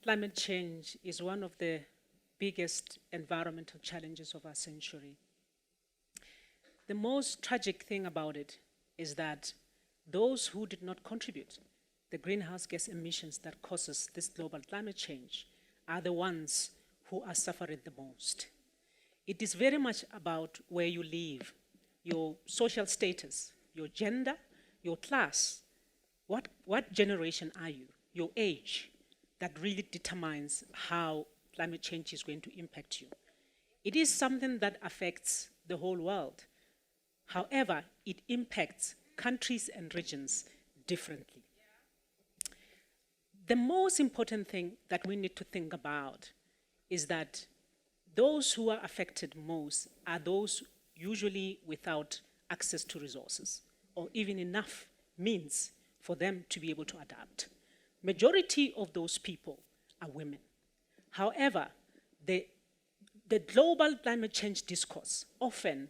climate change is one of the biggest environmental challenges of our century. The most tragic thing about it is that those who did not contribute the greenhouse gas emissions that causes this global climate change are the ones who are suffering the most. It is very much about where you live, your social status, your gender, your class, what generation are you, your age, that really determines how climate change is going to impact you. It is something that affects the whole world. However, it impacts countries and regions differently. The most important thing that we need to think about is that those who are affected most are those usually without access to resources or even enough means for them to be able to adapt. Majority of those people are women. However, the global climate change discourse often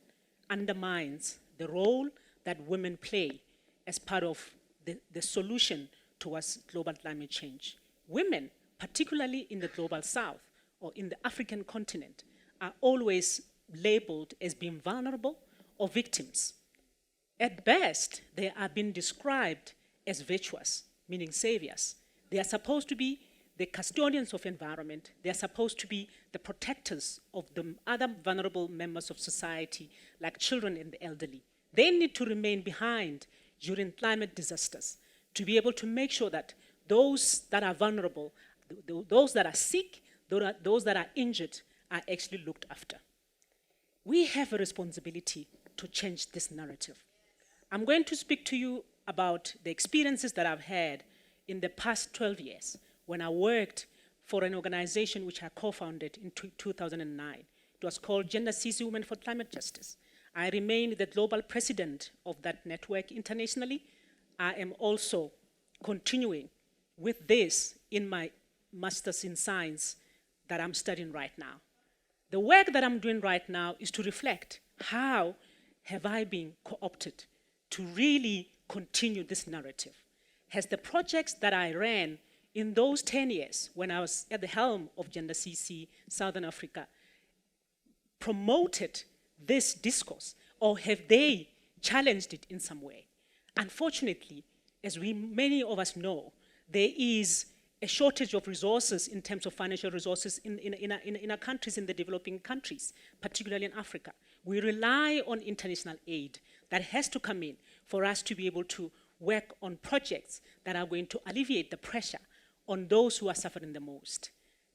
undermines the role that women play as part of the solution towards global climate change. Women, particularly in the global south or in the African continent, are always labeled as being vulnerable or victims. At best, they are being described as virtuous, meaning saviors. They are supposed to be the custodians of environment. They are supposed to be the protectors of the other vulnerable members of society, like children and the elderly. They need to remain behind during climate disasters to be able to make sure that those that are vulnerable, those that are sick, those that are injured are actually looked after. We have a responsibility to change this narrative. I'm going to speak to you about the experiences that I've had in the past 12 years when I worked for an organization which I co-founded in 2009. It was called Decisively Women for Climate Justice. I remained the global president of that network internationally. I am also continuing with this in my master's in science that I'm studying right now. The work that I'm doing right now is to reflect how have I been co-opted to really continue this narrative. Has the projects that I ran in those 10 years when I was at the helm of Gender CC Southern Africa promoted this discourse, or have they challenged it in some way? Unfortunately, as many of us know, there is a shortage of resources in terms of financial resources in our countries, in the developing countries, particularly in Africa. We rely on international aid that has to come in for us to be able to work on projects that are going to alleviate the pressure on those who are suffering the most.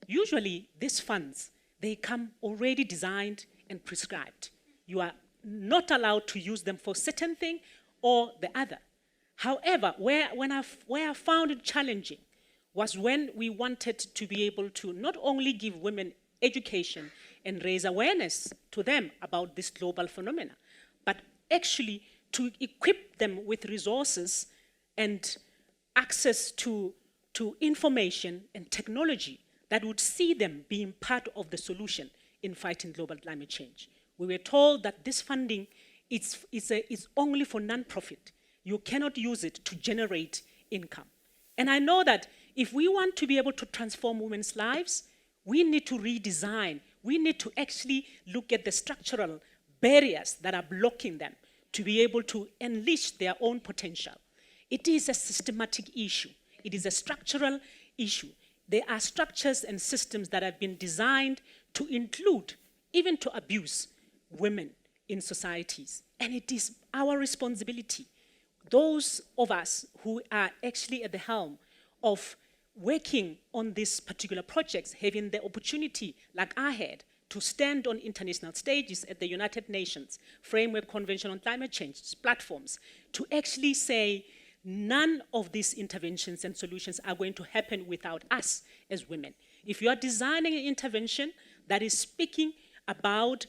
Usually, these funds, they come already designed and prescribed. You are not allowed to use them for certain thing or the other. However, where I found it challenging was when we wanted to be able to not only give women education and raise awareness to them about this global phenomena, but actually to equip them with resources and access to information and technology that would see them being part of the solution in fighting global climate change. We were told that this funding is only for non-profit. You cannot use it to generate income. And I know that if we want to be able to transform women's lives, we need to redesign. We need to actually look at the structural barriers that are blocking them to be able to unleash their own potential. It is a systematic issue. It is a structural issue. There are structures and systems that have been designed to include, even to abuse, women in societies. And it is our responsibility, those of us who are actually at the helm of working on these particular projects, having the opportunity, like I had, to stand on international stages at the United Nations Framework Convention on Climate Change platforms, to actually say none of these interventions and solutions are going to happen without us as women. If you are designing an intervention that is speaking about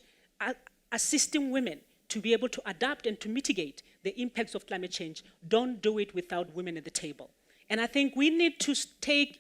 assisting women to be able to adapt and to mitigate the impacts of climate change, don't do it without women at the table. And I think we need to take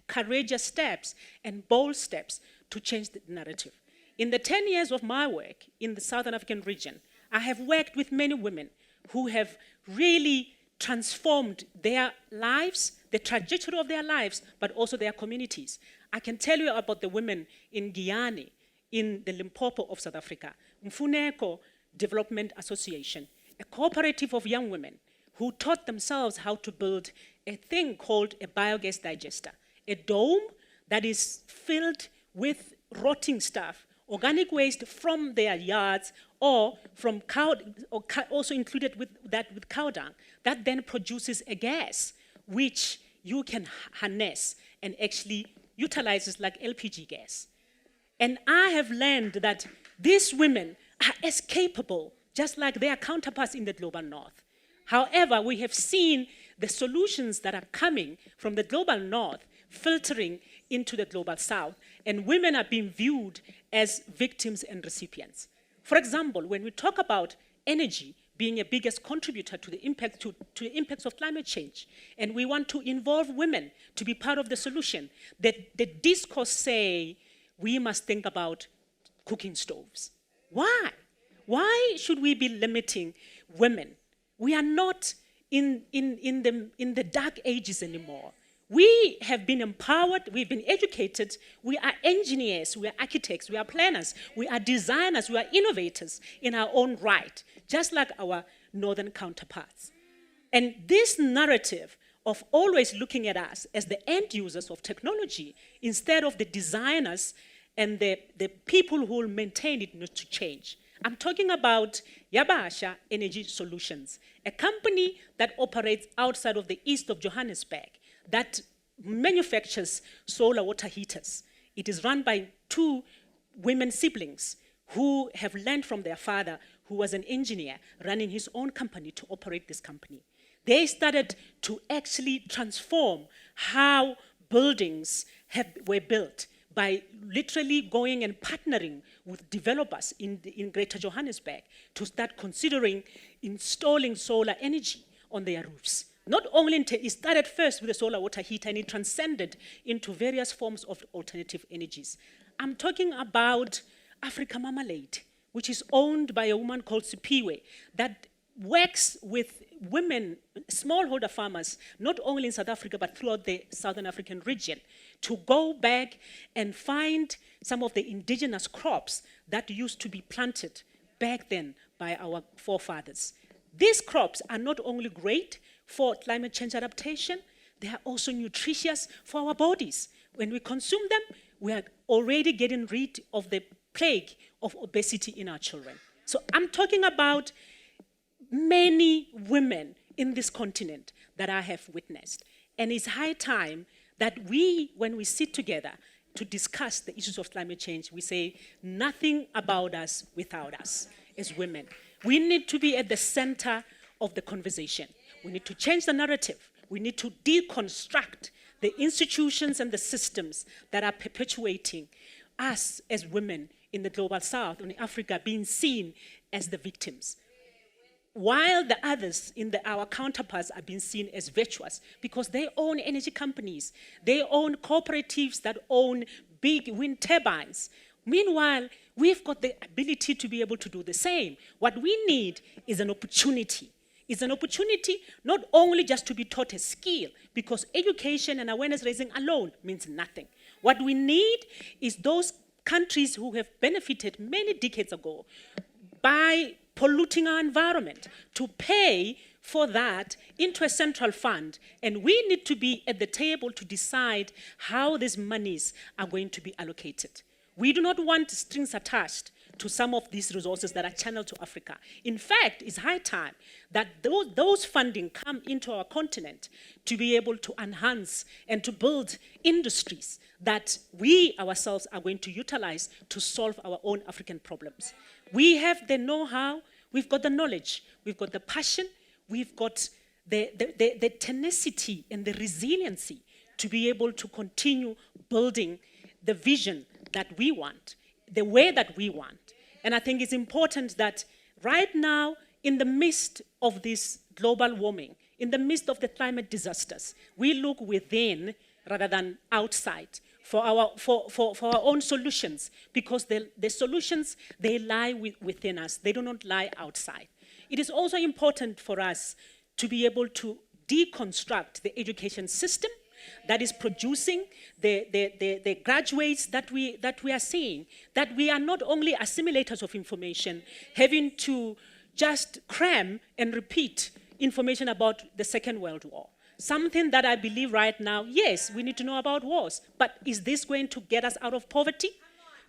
courageous steps and bold steps to change the narrative. In the 10 years of my work in the Southern African region, I have worked with many women who have really transformed their lives, the trajectory of their lives, but also their communities. I can tell you about the women in Guyana, in the Limpopo of South Africa, Mfuneko Development Association, a cooperative of young women who taught themselves how to build a thing called a biogas digester, a dome that is filled with rotting stuff, organic waste from their yards or from cow, or also included with cow dung, that then produces a gas which you can harness and actually utilizes like LPG gas. And I have learned that these women are as capable, just like their counterparts in the global north. However, we have seen the solutions that are coming from the global north filtering into the global south, and women are being viewed as victims and recipients. For example, when we talk about energy being a biggest contributor to the impacts of climate change, and we want to involve women to be part of the solution, the discourse say we must think about cooking stoves. Why? Why should we be limiting women? We are not in the dark ages anymore. We have been empowered, we've been educated, we are engineers, we are architects, we are planners, we are designers, we are innovators in our own right, just like our northern counterparts. And this narrative of always looking at us as the end users of technology instead of the designers and the people who will maintain it needs to change. I'm talking about Yabasha Energy Solutions, a company that operates outside of the east of Johannesburg, that manufactures solar water heaters. It is run by two women siblings who have learned from their father, who was an engineer, running his own company to operate this company. They started to actually transform how buildings were built by literally going and partnering with developers in Greater Johannesburg to start considering installing solar energy on their roofs. Not only it started first with a solar water heater, and it transcended into various forms of alternative energies. I'm talking about Africa Marmalade, which is owned by a woman called Sipiwe, that works with women, smallholder farmers, not only in South Africa, but throughout the Southern African region, to go back and find some of the indigenous crops that used to be planted back then by our forefathers. These crops are not only great for climate change adaptation, they are also nutritious for our bodies. When we consume them, we are already getting rid of the plague of obesity in our children. So I'm talking about many women in this continent that I have witnessed. And it's high time that we, when we sit together to discuss the issues of climate change, we say nothing about us without us as women. We need to be at the center of the conversation. We need to change the narrative. We need to deconstruct the institutions and the systems that are perpetuating us as women in the global south, in Africa, being seen as the victims, while the others our counterparts are being seen as virtuous because they own energy companies, they own cooperatives that own big wind turbines. Meanwhile, we've got the ability to be able to do the same. What we need is an opportunity. It's an opportunity not only just to be taught a skill, because education and awareness raising alone means nothing. What we need is those countries who have benefited many decades ago by polluting our environment to pay for that into a central fund. And we need to be at the table to decide how these monies are going to be allocated. We do not want strings attached to some of these resources that are channeled to Africa. In fact, it's high time that those funding come into our continent to be able to enhance and to build industries that we ourselves are going to utilize to solve our own African problems. We have the know-how, we've got the knowledge, we've got the passion, we've got the tenacity and the resiliency to be able to continue building the vision that we want, the way that we want. And I think it's important that right now, in the midst of this global warming, in the midst of the climate disasters, we look within rather than outside for our own solutions, because the solutions, they lie within us. They do not lie outside. It is also important for us to be able to deconstruct the education system that is producing the graduates that we are seeing, that we are not only assimilators of information, having to just cram and repeat information about the Second World War. Something that I believe right now, yes, we need to know about wars, but is this going to get us out of poverty?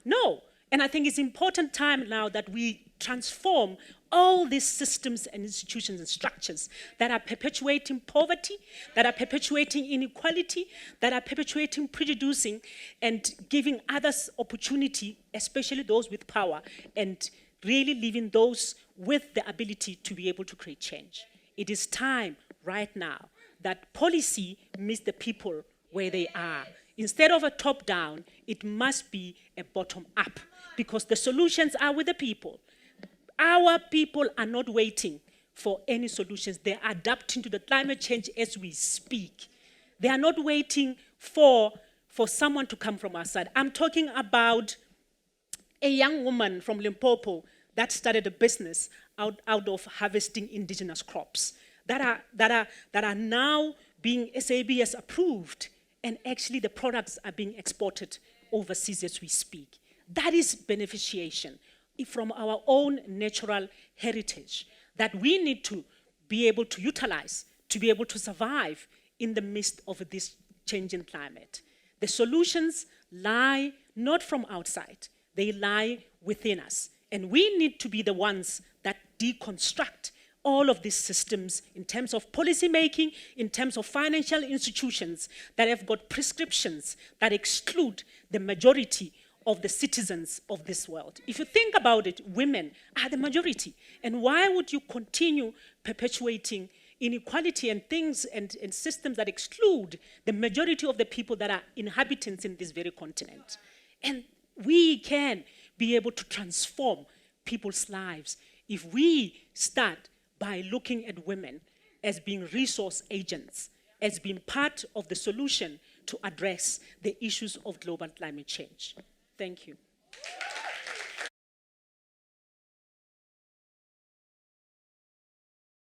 No. And I think it's important time now that we transform all these systems and institutions and structures that are perpetuating poverty, that are perpetuating inequality, that are perpetuating prejudicing and giving others opportunity, especially those with power, and really leaving those with the ability to be able to create change. It is time right now that policy meets the people where they are. Instead of a top-down, it must be a bottom-up, because the solutions are with the people. Our people are not waiting for any solutions. They are adapting to the climate change as we speak. They are not waiting for someone to come from outside. I'm talking about a young woman from Limpopo that started a business out of harvesting indigenous crops that are now being SABS approved, and actually the products are being exported overseas as we speak. That is beneficiation from our own natural heritage that we need to be able to utilize to be able to survive in the midst of this changing climate. The solutions lie not from outside, they lie within us. And we need to be the ones that deconstruct all of these systems in terms of policy making, in terms of financial institutions that have got prescriptions that exclude the majority of the citizens of this world. If you think about it, women are the majority. And why would you continue perpetuating inequality and things and systems that exclude the majority of the people that are inhabitants in this very continent? And we can be able to transform people's lives if we start by looking at women as being resource agents, as being part of the solution to address the issues of global climate change. Thank you.